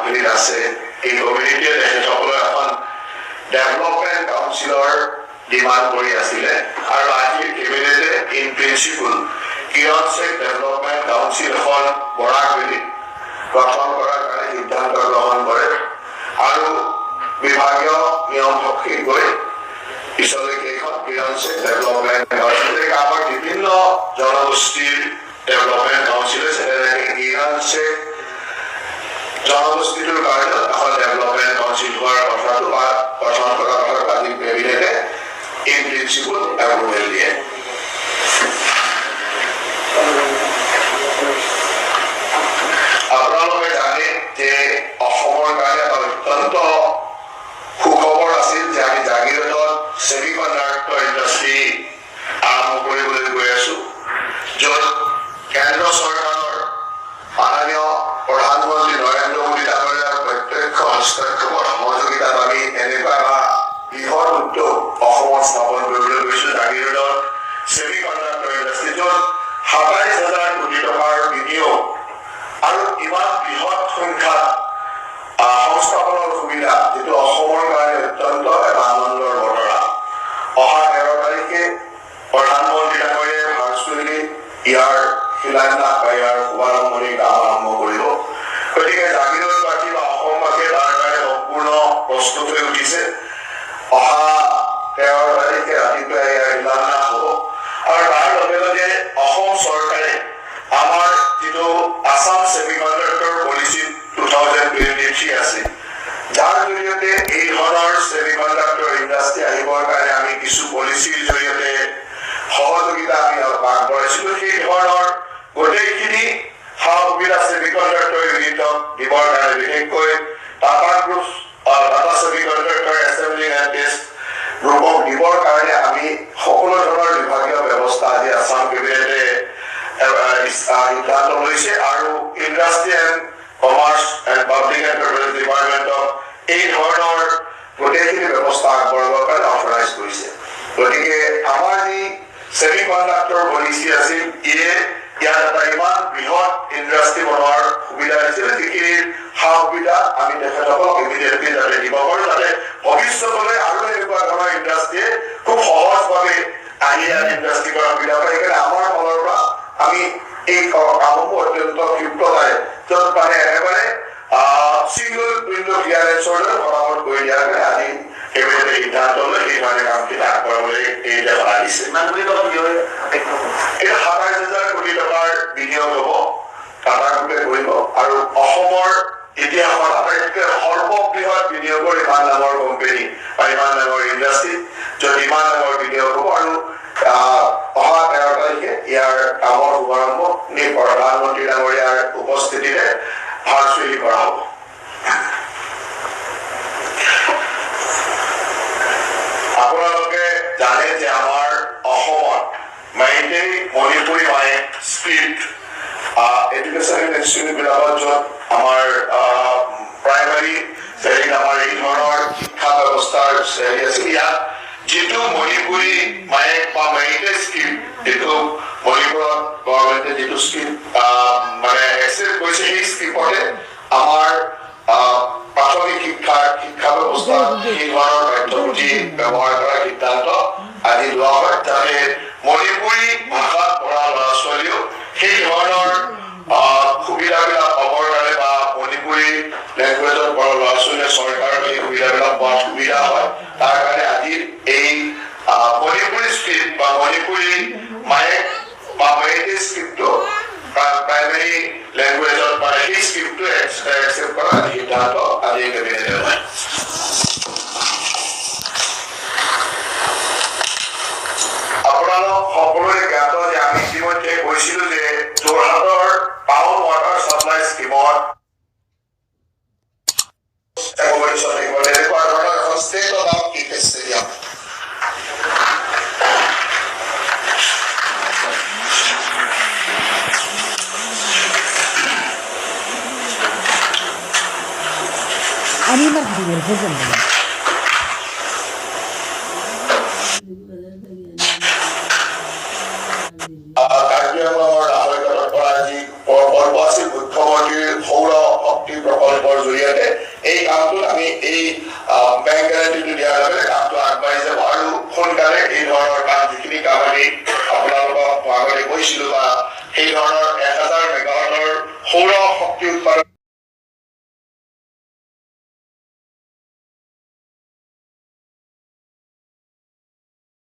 মাহিৰ আছে এই কমিউনিটিয়ে তেখেতসকলৰ এখন ডেভেলপমেণ্ট কাউন্সিলৰ ডিমাণ্ড কৰি আছিলে আৰু আজি কেবিনেটে in principle Kiran Sheikh development council এখন বৰাকবেলিত গঠন কৰাৰ কাৰণে সিদ্ধান্ত গ্ৰহণ কৰে আৰু বিভাগীয় নিয়ম সঠিক গৈ পিছলৈকে এইখন কিৰণ শেখ ডেভেলপমেণ্ট কাউন্সিল আমাৰ বিভিন্ন জনগোষ্ঠীৰ ডেভেলপমেণ্ট কাউন্সিল আছে যেনেকৈ কিৰণ শেখ জনগোষ্ঠীটোৰ কাৰণে এখন ডেভেলপমেণ্ট কাউন্সিল হোৱাৰ কথাটো বা গঠন কৰাৰ কথাটো আজি কেবিনেটে ইন প্ৰিন্সিপল এপ্ৰুভেল দিয়ে আপোনালোকে জানে যে অসমৰ কাৰণে এটা অত্যন্ত সুখবৰ আছিল যে আমি জাগিৰোডত ছেমিকণ্ডাক্টৰ ইণ্ডাষ্ট্ৰী আৰম্ভ কৰিবলৈ গৈ আছো য'ত কেন্দ্ৰ চৰকাৰৰ মাননীয় প্ৰধানমন্ত্ৰী নৰেন্দ্ৰ মোদী ডাঙৰীয়াৰ প্ৰত্যক্ষ হস্তক্ষেপৰ সহযোগিতাত আমি এনেকুৱা এটা বৃহৎ উদ্যোগ অসমত স্থাপন কৰিবলৈ গৈছো জাগিৰোডত ছেমিকণ্ডাক্টৰ ইণ্ডাষ্ট্ৰী য'ত ২৭,০০০ কোটি টকাৰ বিনিয়োগ আৰু ইমান বৃহৎ সংখ্যাত সংস্থাপনৰ সুবিধা যিটো অসমৰ কাৰণে অত্যন্ত এটা আনন্দৰ বতৰা অহা ১৩ তাৰিখে প্ৰধানমন্ত্ৰী ডাঙৰীয়াই ভাৰ্চুৱেলি ইয়াৰ শিলান্যাস বা ইয়াৰ শুভাৰম্ভণি কাম আৰম্ভ কৰিব গতিকে জাগিৰোডবাসী বা অসমবাসীয়ে তাৰ কাৰণে সম্পূৰ্ণ প্ৰস্তুত হৈ উঠিছে অহা ১৩ তাৰিখে ৰাতিপুৱা ইয়াৰ শিলান্যাস হ'ব আৰু তাৰ লগে লগে অসম চৰকাৰে আমাৰ যিটো আসাম ছেমিকণ্ডাক্টৰ পলিচি 2023 আছে যাৰ জৰিয়তে এই ধৰণৰ ছেমিকণ্ডাক্টৰ ইণ্ডাষ্ট্ৰী আহিবৰ কাৰণে আমি কিছু পলিচিৰ জৰিয়তে সহযোগিতা আমি আগবঢ়াইছিলো সেই ধৰণৰ গোটেইখিনি সা সুবিধা ছেমিকণ্ডাক্টৰ ইউনিটক দিবৰ কাৰণে বিশেষকৈ Tata group Tata semiconductor assembling and test গ্ৰুপক দিবৰ কাৰণে আমি সকলো ধৰণৰ বিভাগীয় ব্যৱস্থা আজি আসাম কেবিনেটে সিদ্ধান্ত লৈছে আৰু industry and commerce and public enterprise ডিপাৰ্টমেণ্টক এই ধৰণৰ গোটেইখিনি ব্যৱস্থা আগবঢ়াবৰ কাৰণে অথৰাইজ কৰিছে গতিকে আমাৰ যি ছেমিকণ্ডাক্টৰ পলিচি আছিল ইয়ে ইয়াত এটা ইমান বৃহৎ ইণ্ডাষ্ট্ৰী বনোৱাৰ সুবিধা দিছিলে যিখিনিৰ সা সুবিধা আমি তেখেতসকলক ইমিডিয়েটলি যাতে দিব পাৰোঁ যাতে ভৱিষ্যতলৈ আৰু এনেকুৱা ধৰণৰ ইণ্ডাষ্ট্ৰীয়ে খুব সহজভাৱে আহি ইয়াত ইণ্ডাষ্ট্ৰী কৰাৰ সুবিধা পায় সেইকাৰণে আমাৰ ফালৰ পৰা আমি এই কামসমূহ অত্যন্ত ক্ষিপ্ৰতাৰে য'ত মানে একেবাৰে ছিংগল উইণ্ড' ক্লিয়াৰেঞ্চৰ দৰে ফটাফট কৰি দিয়াৰ কাৰণে আজি কেবিনেটে সিদ্ধান্ত লৈ সেই ধৰণে কামখিনি আগবঢ়াবলৈ এই জনা দিছে এই ২৭,০০০ কোটি টকাৰ বিনিয়োগ হ'ব টাটা গ্ৰুপে কৰিব আৰু অসমৰ ইতিহাসত আটাইতকৈ সৰ্ববৃহৎ বিনিয়োগৰ ইমান ডাঙৰ কোম্পানী বা ইমান ডাঙৰ ইণ্ডাষ্ট্ৰী য'ত ইমান ডাঙৰ বিনিয়োগ হ'ব আৰু অহা ১৩ তাৰিখে ইয়াৰ কামৰ শুভাৰম্ভ প্ৰধানমন্ত্ৰী ডাঙৰীয়াৰ উপস্থিতিতে ভাৰ্চুৱেলি কৰা হ'ব আপোনালোকে জানে যে আমাৰ অসমত মেইনলি মণিপুৰী স্ক্ৰিপ্ট এডুকেশ্যন ইনষ্টিটিউটবিলাকত য'ত আমাৰ প্ৰাইমাৰী শ্ৰেণীত আমাৰ এই ধৰণৰ শিক্ষা ব্যৱস্থাৰ শ্ৰেণী আছিল ইয়াত যিটো মণিপুৰী মায়েক বা মেইনলি স্ক্ৰিপ্ট যিটো মণিপুৰত গভৰ্ণমেণ্টে যিটো স্ক্ৰিপ্ট মানে একচেপ্ট কৰিছে সেই স্ক্ৰিপ্টতে আমাৰ প্ৰাথমিক শিক্ষা ব্যৱস্থা সেই ধৰণৰ পাঠ্যপুথি ব্যৱহাৰ কৰাৰ সিদ্ধান্ত আজি লোৱা হয় যাতে মণিপুৰী ভাষাত পঢ়া ল'ৰা ছোৱালীও সেই ধৰণৰ সুবিধাবিলাক পাবৰ কাৰণে বা মণিপুৰী লেংগুৱেজত পঢ়া ল'ৰা ছোৱালীয়ে চৰকাৰৰ সেই সুবিধাবিলাক পোৱাত সুবিধা হয় তাৰ কাৰণে আজি এই মণিপুৰী স্ক্ৰিপ্ট বা মণিপুৰী মায়েক বা মেইনলি স্ক্ৰিপ্টটো প্ৰাইমেৰী লেংগুৱেজত মানে সেই স্ক্ৰিপ্টটো একচেপ্ট কৰা সিদ্ধান্ত আজি কেবিনেটে লয় আপোনালোক সকলোৰে জ্ঞাত যে আমি ইতিমধ্যে কৈছিলো যে যোৰহাটৰ টাউন ৱাটাৰ ছাপ্লাই স্কিমত এনেকুৱা ধৰণৰ এখন state of art cricket stadium Animal River Vision. কাৰ্যক্ৰমৰ আহ্বায়কৰ পৰা আজি মুখ্যমন্ত্ৰীৰ সৌৰ শক্তি প্ৰকল্পৰ জৰিয়তে পঢ়িছিলো বা সেই ধৰণৰ 1000 মেগাৱাটৰ সৌৰ শক্তি উৎপাদন